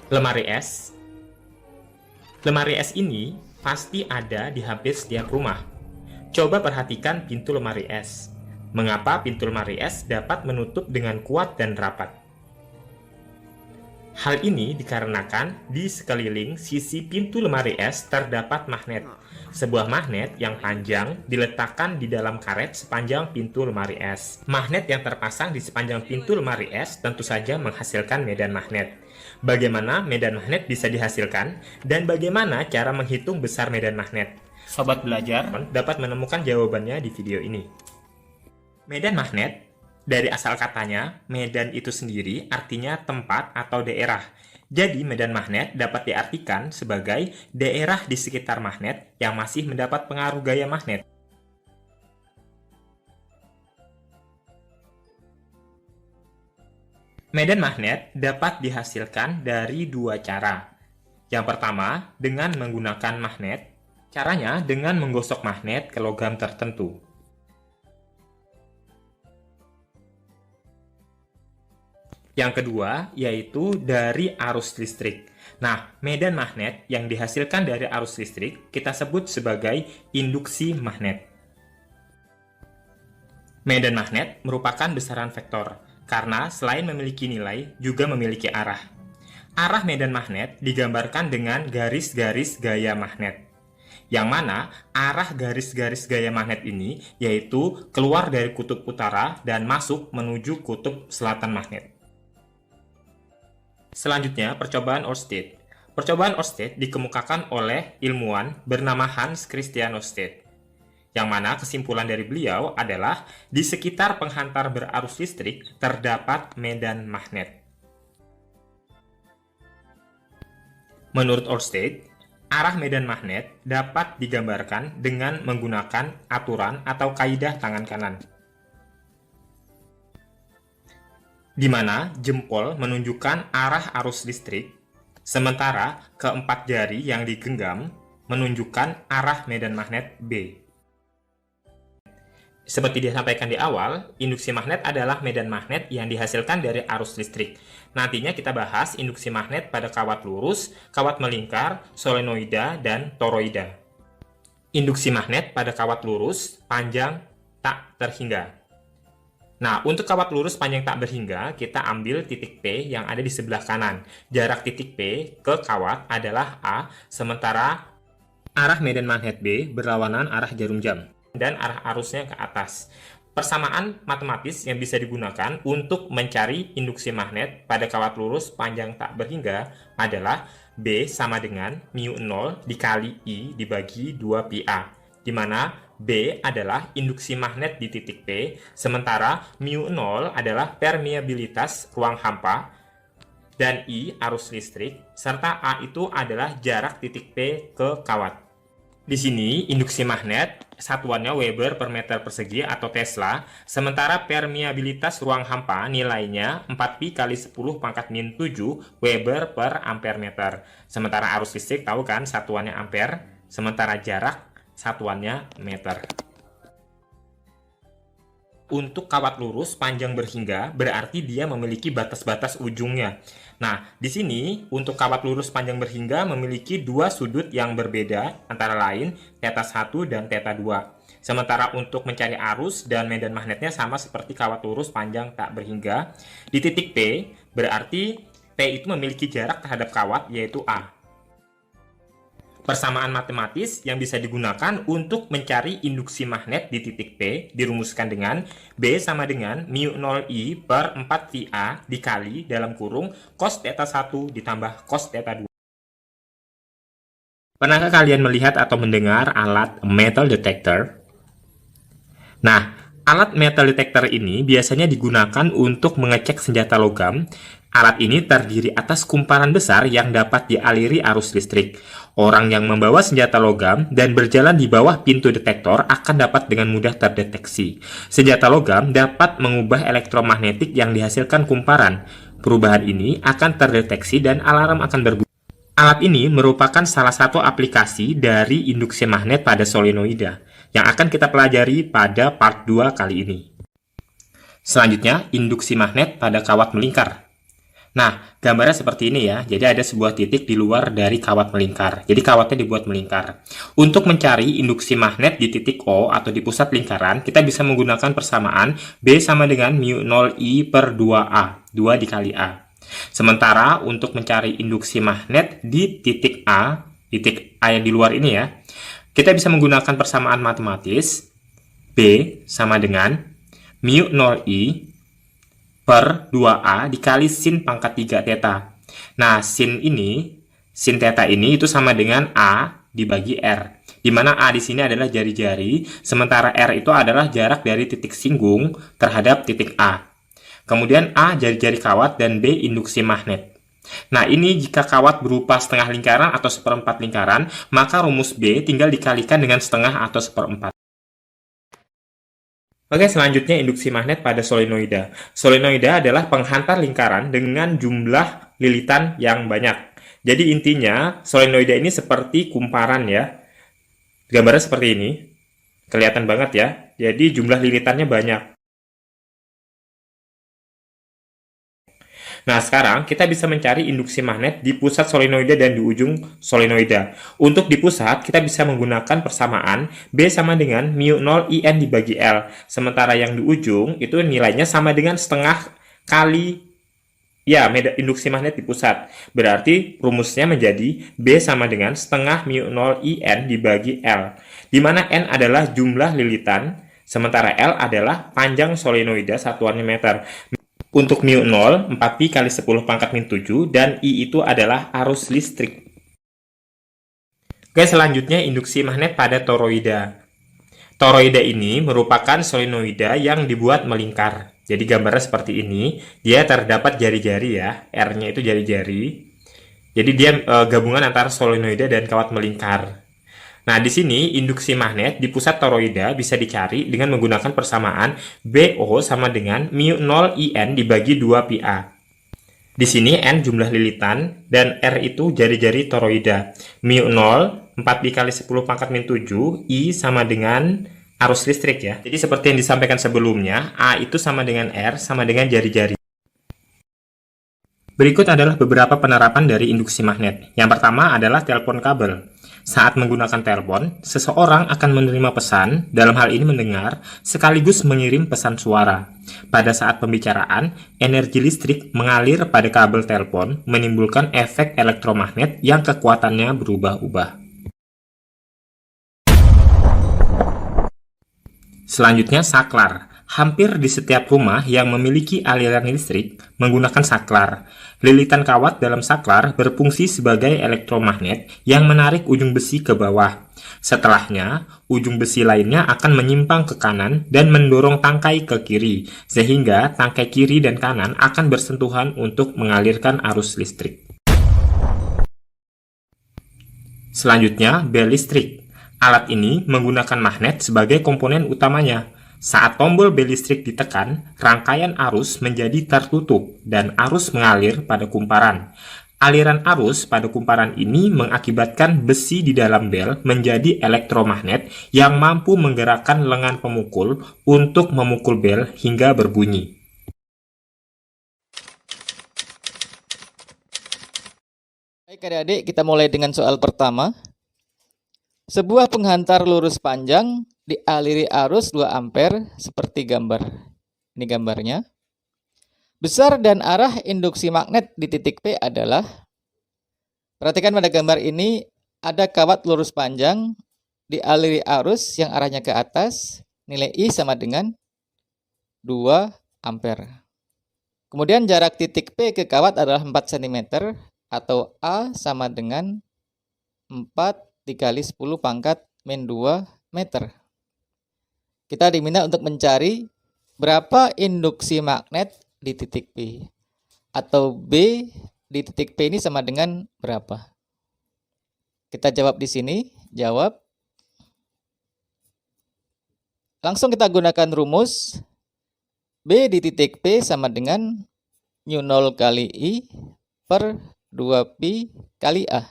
Lemari es. Lemari es ini pasti ada di hampir setiap rumah. Coba perhatikan pintu lemari es. Mengapa pintu lemari es dapat menutup dengan kuat dan rapat? Hal ini dikarenakan di sekeliling sisi pintu lemari es terdapat magnet. Sebuah magnet yang panjang diletakkan di dalam karet sepanjang pintu lemari es. Magnet yang terpasang di sepanjang pintu lemari es tentu saja menghasilkan medan magnet. Bagaimana medan magnet bisa dihasilkan dan bagaimana cara menghitung besar medan magnet? Sobat belajar dapat menemukan jawabannya di video ini. Medan magnet, dari asal katanya, medan itu sendiri artinya tempat atau daerah. Jadi, medan magnet dapat diartikan sebagai daerah di sekitar magnet yang masih mendapat pengaruh gaya magnet. Medan magnet dapat dihasilkan dari dua cara. Yang pertama, dengan menggunakan magnet. Caranya dengan menggosok magnet ke logam tertentu. Yang kedua, yaitu dari arus listrik. Nah, medan magnet yang dihasilkan dari arus listrik kita sebut sebagai induksi magnet. Medan magnet merupakan besaran vektor, karena selain memiliki nilai, juga memiliki arah. Arah medan magnet digambarkan dengan garis-garis gaya magnet. Yang mana arah garis-garis gaya magnet ini yaitu keluar dari kutub utara dan masuk menuju kutub selatan magnet. Selanjutnya, percobaan Ørsted. Percobaan Ørsted dikemukakan oleh ilmuwan bernama Hans Christian Ørsted, yang mana kesimpulan dari beliau adalah di sekitar penghantar berarus listrik terdapat medan magnet. Menurut Ørsted, arah medan magnet dapat digambarkan dengan menggunakan aturan atau kaidah tangan kanan, di mana jempol menunjukkan arah arus listrik, sementara keempat jari yang digenggam menunjukkan arah medan magnet B. Seperti disampaikan di awal, induksi magnet adalah medan magnet yang dihasilkan dari arus listrik. Nantinya kita bahas induksi magnet pada kawat lurus, kawat melingkar, solenoida, dan toroida. Induksi magnet pada kawat lurus, panjang, tak terhingga. Nah, untuk kawat lurus panjang tak berhingga, kita ambil titik P yang ada di sebelah kanan. Jarak titik P ke kawat adalah A, sementara arah medan magnet B berlawanan arah jarum jam, dan arah arusnya ke atas. Persamaan matematis yang bisa digunakan untuk mencari induksi magnet pada kawat lurus panjang tak berhingga adalah B sama dengan μ0 dikali I dibagi 2πA, di mana B adalah induksi magnet di titik P, sementara μ0 adalah permeabilitas ruang hampa, dan I arus listrik, serta A itu adalah jarak titik P ke kawat. Di sini, induksi magnet satuannya Weber per meter persegi atau Tesla, sementara permeabilitas ruang hampa nilainya 4pi kali 10 pangkat min 7 Weber per ampere meter. Sementara arus listrik tahu kan satuannya ampere, sementara jarak satuannya meter. Untuk kawat lurus panjang berhingga berarti dia memiliki batas-batas ujungnya. Nah, di sini untuk kawat lurus panjang berhingga memiliki dua sudut yang berbeda, antara lain θ1 dan θ2. Sementara untuk mencari arus dan medan magnetnya sama seperti kawat lurus panjang tak berhingga. Di titik P berarti P itu memiliki jarak terhadap kawat yaitu A. Persamaan matematis yang bisa digunakan untuk mencari induksi magnet di titik P dirumuskan dengan B sama dengan μ0I per 4πA dikali dalam kurung cos θ1 ditambah cos θ2. Pernahkah kalian melihat atau mendengar alat metal detector? Nah, alat metal detector ini biasanya digunakan untuk mengecek senjata logam. Alat ini terdiri atas kumparan besar yang dapat dialiri arus listrik. Orang yang membawa senjata logam dan berjalan di bawah pintu detektor akan dapat dengan mudah terdeteksi. Senjata logam dapat mengubah elektromagnetik yang dihasilkan kumparan. Perubahan ini akan terdeteksi dan alarm akan berbunyi. Alat ini merupakan salah satu aplikasi dari induksi magnet pada solenoida yang akan kita pelajari pada part 2 kali ini. Selanjutnya, induksi magnet pada kawat melingkar. Nah, gambarnya seperti ini ya. Jadi ada sebuah titik di luar dari kawat melingkar. Jadi kawatnya dibuat melingkar. Untuk mencari induksi magnet di titik O atau di pusat lingkaran, kita bisa menggunakan persamaan B sama dengan mu 0 I per 2A. 2 dikali A. Sementara untuk mencari induksi magnet di titik A yang di luar ini ya, kita bisa menggunakan persamaan matematis B sama dengan mu 0 I per 2A dikali sin pangkat 3 theta. Nah, sin theta ini itu sama dengan A dibagi R. Di mana A di sini adalah jari-jari, sementara R itu adalah jarak dari titik singgung terhadap titik A. Kemudian A jari-jari kawat dan B induksi magnet. Nah, ini jika kawat berupa setengah lingkaran atau seperempat lingkaran, maka rumus B tinggal dikalikan dengan setengah atau seperempat. Oke, selanjutnya induksi magnet pada solenoida. Solenoida adalah penghantar lingkaran dengan jumlah lilitan yang banyak. Jadi intinya, solenoida ini seperti kumparan ya. Gambarnya seperti ini. Kelihatan banget ya. Jadi jumlah lilitannya banyak. Nah, sekarang kita bisa mencari induksi magnet di pusat solenoida dan di ujung solenoida. Untuk di pusat, kita bisa menggunakan persamaan B sama dengan mu 0 IN dibagi L. Sementara yang di ujung, itu nilainya sama dengan setengah kali induksi magnet di pusat. Berarti rumusnya menjadi B sama dengan setengah mu 0 IN dibagi L. Di mana N adalah jumlah lilitan, sementara L adalah panjang solenoida satuannya meter. Untuk mu 0, 4pi kali 10 pangkat min 7, dan I itu adalah arus listrik. Oke, selanjutnya induksi magnet pada toroida. Toroida ini merupakan solenoida yang dibuat melingkar. Jadi gambarnya seperti ini, dia terdapat jari-jari ya, R-nya itu jari-jari. Jadi dia gabungan antara solenoida dan kawat melingkar. Nah, di sini induksi magnet di pusat toroida bisa dicari dengan menggunakan persamaan BO sama dengan mu 0 IN dibagi 2PA. Di sini N jumlah lilitan dan R itu jari-jari toroida. Mu 0, 4pi kali 10 pangkat min 7, I sama dengan arus listrik ya. Jadi seperti yang disampaikan sebelumnya, A itu sama dengan R sama dengan jari-jari. Berikut adalah beberapa penerapan dari induksi magnet. Yang pertama adalah telepon kabel. Saat menggunakan telepon, seseorang akan menerima pesan, dalam hal ini mendengar, sekaligus mengirim pesan suara. Pada saat pembicaraan, energi listrik mengalir pada kabel telepon, menimbulkan efek elektromagnet yang kekuatannya berubah-ubah. Selanjutnya, saklar. Hampir di setiap rumah yang memiliki aliran listrik menggunakan saklar. Lilitan kawat dalam saklar berfungsi sebagai elektromagnet yang menarik ujung besi ke bawah. Setelahnya, ujung besi lainnya akan menyimpang ke kanan dan mendorong tangkai ke kiri, sehingga tangkai kiri dan kanan akan bersentuhan untuk mengalirkan arus listrik. Selanjutnya, bel listrik. Alat ini menggunakan magnet sebagai komponen utamanya. Saat tombol bel listrik ditekan, rangkaian arus menjadi tertutup dan arus mengalir pada kumparan. Aliran arus pada kumparan ini mengakibatkan besi di dalam bel menjadi elektromagnet yang mampu menggerakkan lengan pemukul untuk memukul bel hingga berbunyi. Baik adik-adik, kita mulai dengan soal pertama. Sebuah penghantar lurus panjang dialiri arus 2 ampere seperti gambar. Ini gambarnya. Besar dan arah induksi magnet di titik P adalah, perhatikan pada gambar ini ada kawat lurus panjang dialiri arus yang arahnya ke atas, nilai I sama dengan 2 ampere. Kemudian jarak titik P ke kawat adalah 4 cm atau A sama dengan 4 dikali 10 pangkat min 2 meter. Kita diminta untuk mencari berapa induksi magnet di titik P. Atau B di titik P ini sama dengan berapa? Kita jawab di sini. Jawab. Langsung kita gunakan rumus. B di titik P sama dengan mu 0 kali I per 2pi kali A.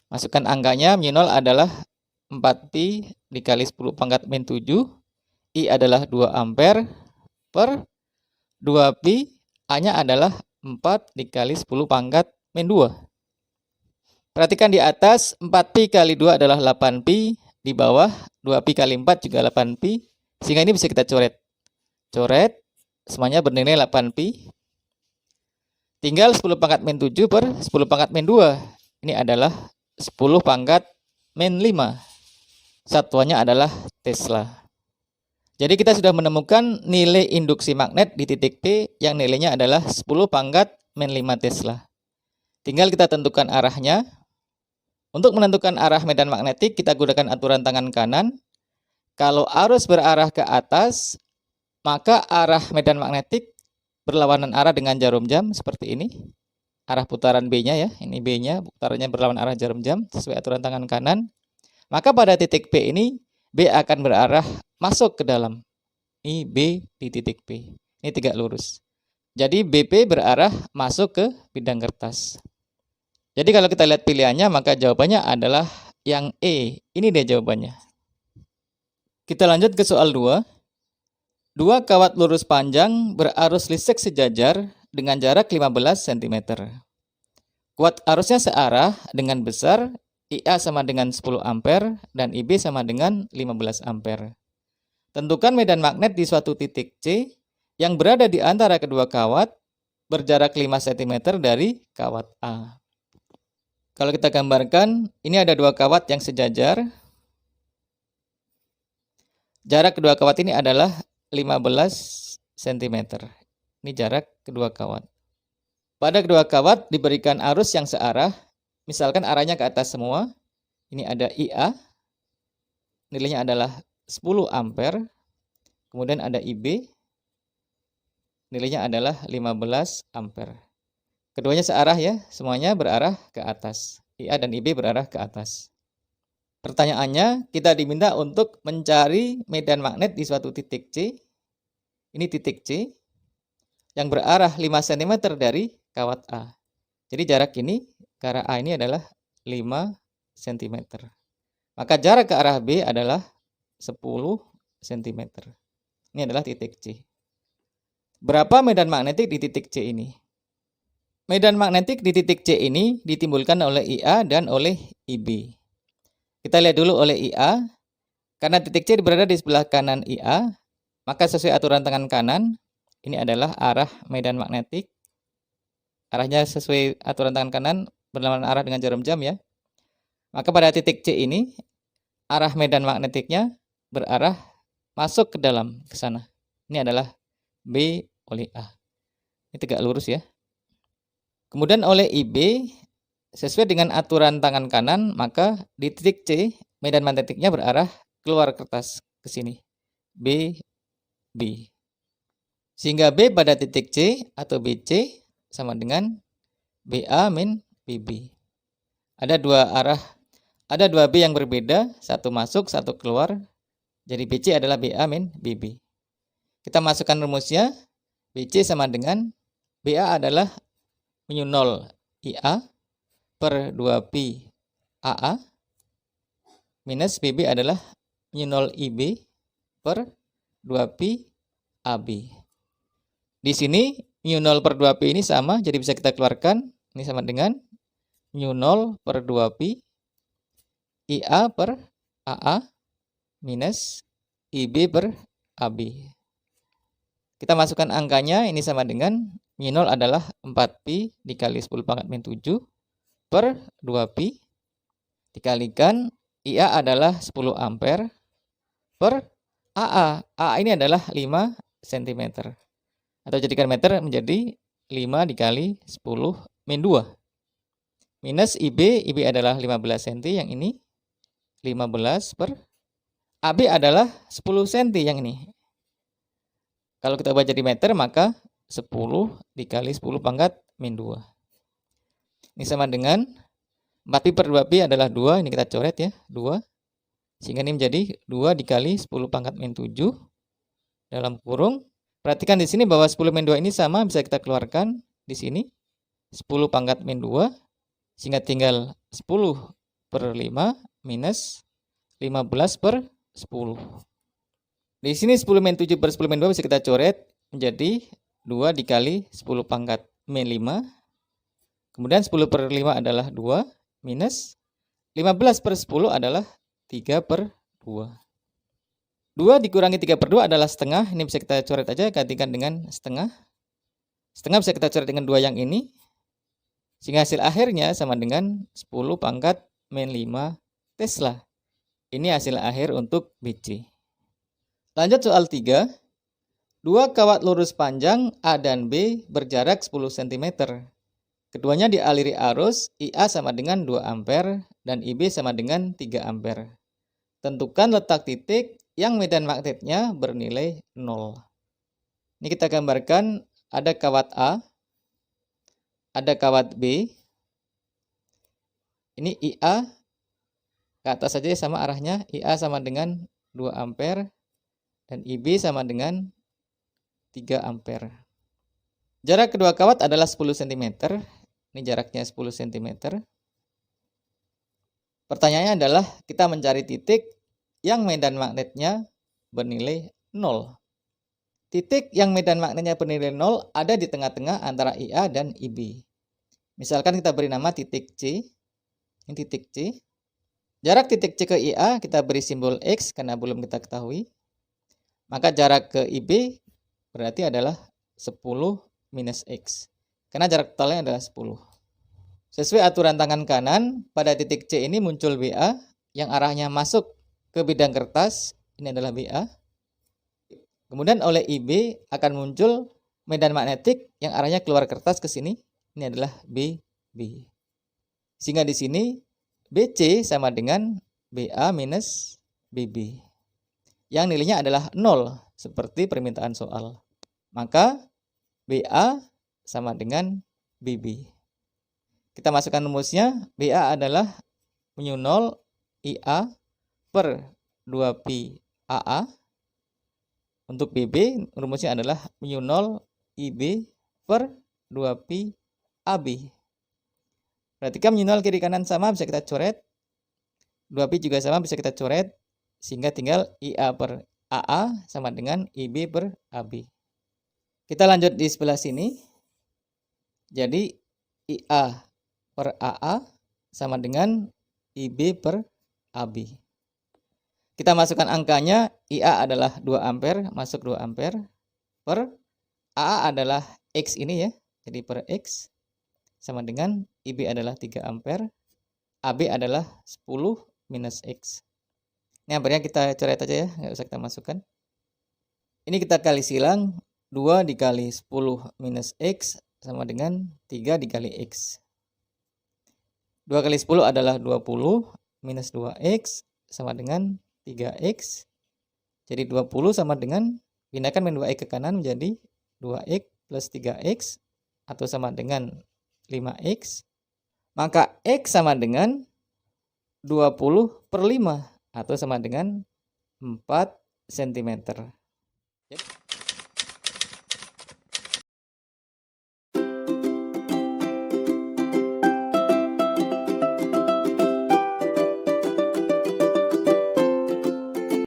Masukkan angkanya, mu 0 adalah 4pi dikali 10 pangkat min 7. I adalah 2 ampere per 2pi, A-nya adalah 4 dikali 10 pangkat min 2. Perhatikan di atas, 4pi kali 2 adalah 8pi. Di bawah, 2pi kali 4 juga 8pi. Sehingga ini bisa kita coret. Coret, semuanya bernilai 8pi. Tinggal 10 pangkat min 7 per 10 pangkat min 2. Ini adalah 10 pangkat min 5. Satuannya adalah Tesla. Jadi kita sudah menemukan nilai induksi magnet di titik P yang nilainya adalah 10 pangkat min 5 Tesla. Tinggal kita tentukan arahnya. Untuk menentukan arah medan magnetik, kita gunakan aturan tangan kanan. Kalau arus berarah ke atas, maka arah medan magnetik berlawanan arah dengan jarum jam seperti ini. Arah putaran B-nya ya, ini B-nya, putarannya berlawanan arah jarum jam sesuai aturan tangan kanan. Maka pada titik P ini, B akan berarah masuk ke dalam. Ini B di titik P. Ini tegak lurus. Jadi BP berarah masuk ke bidang kertas. Jadi kalau kita lihat pilihannya, maka jawabannya adalah yang E. Ini dia jawabannya. Kita lanjut ke soal 2. Dua kawat lurus panjang berarus listrik sejajar dengan jarak 15 cm. Kuat arusnya searah dengan besar, IA sama dengan 10 ampere dan IB sama dengan 15 ampere. Tentukan medan magnet di suatu titik C yang berada di antara kedua kawat berjarak 5 cm dari kawat A. Kalau kita gambarkan, ini ada dua kawat yang sejajar. Jarak kedua kawat ini adalah 15 cm. Ini jarak kedua kawat. Pada kedua kawat diberikan arus yang searah. Misalkan arahnya ke atas semua. Ini ada IA. Nilainya adalah 10 ampere. Kemudian ada IB. Nilainya adalah 15 ampere. Keduanya searah ya, semuanya berarah ke atas. IA dan IB berarah ke atas. Pertanyaannya, kita diminta untuk mencari medan magnet di suatu titik C. Ini titik C yang berarah 5 cm dari kawat A. Jadi jarak ini ke arah A ini adalah 5 cm. Maka jarak ke arah B adalah 10 cm. Ini adalah titik C. Berapa medan magnetik di titik C ini? Medan magnetik di titik C ini ditimbulkan oleh IA dan oleh IB. Kita lihat dulu oleh IA. Karena titik C berada di sebelah kanan IA, maka sesuai aturan tangan kanan, ini adalah arah medan magnetik. Arahnya sesuai aturan tangan kanan, berlawanan arah dengan jarum jam ya. Maka pada titik C ini, arah medan magnetiknya berarah masuk ke dalam, ke sana. Ini adalah B oleh A. Ini tegak lurus ya. Kemudian oleh IB, sesuai dengan aturan tangan kanan, maka di titik C, medan magnetiknya berarah keluar kertas ke sini. B, B. Sehingga B pada titik C atau BC sama dengan BA min BB. Ada dua B yang berbeda, satu masuk, satu keluar. Jadi BC adalah BA min BB. Kita masukkan rumusnya, BC sama dengan BA adalah mu 0 IA per 2pi AA minus BB adalah mu 0 IB per 2pi AB. Di sini mu 0 per 2pi ini sama, jadi bisa kita keluarkan. Ini sama dengan mu 0 per 2pi IA per AA minus IB per AB. Kita masukkan angkanya, ini sama dengan mu 0 adalah 4pi dikali 10 pangkat min 7 per 2pi dikalikan IA adalah 10 ampere per AA. AA ini adalah 5 cm. Atau jadikan meter menjadi 5 dikali 10 min 2. Minus IB adalah 15 cm yang ini. 15 per AB adalah 10 cm yang ini. Kalau kita ubah jadi meter maka 10 dikali 10 pangkat min 2. Ini sama dengan 4pi per 2pi adalah 2. Ini kita coret ya, 2. Sehingga ini menjadi 2 dikali 10 pangkat min 7 dalam kurung. Perhatikan di sini bahwa 10 min 2 ini sama, bisa kita keluarkan di sini. 10 pangkat min 2. Sehingga tinggal 10 per 5 minus 15 per 10. Di sini 10 min 7 per 10 min 2 bisa kita coret menjadi 2 dikali 10 pangkat min 5. Kemudian 10 per 5 adalah 2 minus 15 per 10 adalah 3 per 2. 2 dikurangi 3 per 2 adalah setengah. Ini bisa kita coret aja, gantikan dengan setengah. Setengah bisa kita coret dengan 2 yang ini. Sehingga hasil akhirnya sama dengan 10 pangkat min 5 Tesla. Ini hasil akhir untuk BC. Lanjut soal 3. Dua kawat lurus panjang A dan B berjarak 10 cm. Keduanya dialiri arus, IA sama dengan 2 ampere dan IB sama dengan 3 ampere. Tentukan letak titik yang medan magnetnya bernilai 0. Ini kita gambarkan, ada kawat A, ada kawat B. Ini IA, ke atas saja sama arahnya, IA sama dengan 2 ampere dan IB sama dengan 3 ampere. Jarak kedua kawat adalah 10 cm. Ini jaraknya 10 cm. Pertanyaannya adalah kita mencari titik yang medan magnetnya bernilai 0. Titik yang medan magnetnya bernilai 0 ada di tengah-tengah antara IA dan IB. Misalkan kita beri nama titik C. Ini titik C. Jarak titik C ke IA kita beri simbol X karena belum kita ketahui. Maka jarak ke IB berarti adalah 10 minus X. Karena jarak totalnya adalah 10. Sesuai aturan tangan kanan, pada titik C ini muncul BA yang arahnya masuk ke bidang kertas. Ini adalah BA. Kemudian oleh IB akan muncul medan magnetik yang arahnya keluar kertas ke sini. Ini adalah BB. Sehingga di sini BC sama dengan BA minus BB. Yang nilainya adalah 0 seperti permintaan soal. Maka BA sama dengan BB. Kita masukkan rumusnya, BA adalah mu 0 IA per 2pi AA. Untuk BB, rumusnya adalah mu 0 IB per 2pi AB. Perhatikan mu 0 kiri kanan sama, bisa kita coret. 2pi juga sama, bisa kita coret. Sehingga tinggal IA per AA sama dengan IB per AB. Kita lanjut di sebelah sini. Jadi IA per AA sama dengan IB per AB. Kita masukkan angkanya, IA adalah 2 ampere, masuk 2 ampere, per AA adalah X ini ya, jadi per X, sama dengan IB adalah 3 ampere, AB adalah 10 minus X. Ini ampernya kita coret aja ya, nggak usah kita masukkan. Ini kita kali silang, 2 dikali 10 minus X sama dengan 3 dikali X. 2 kali 10 adalah 20 minus 2X sama dengan 3X. Jadi 20 sama dengan, pindahkan min 2X ke kanan menjadi 2X plus 3X atau sama dengan 5X. Maka X sama dengan 20 per 5 atau sama dengan 4 cm. Jadi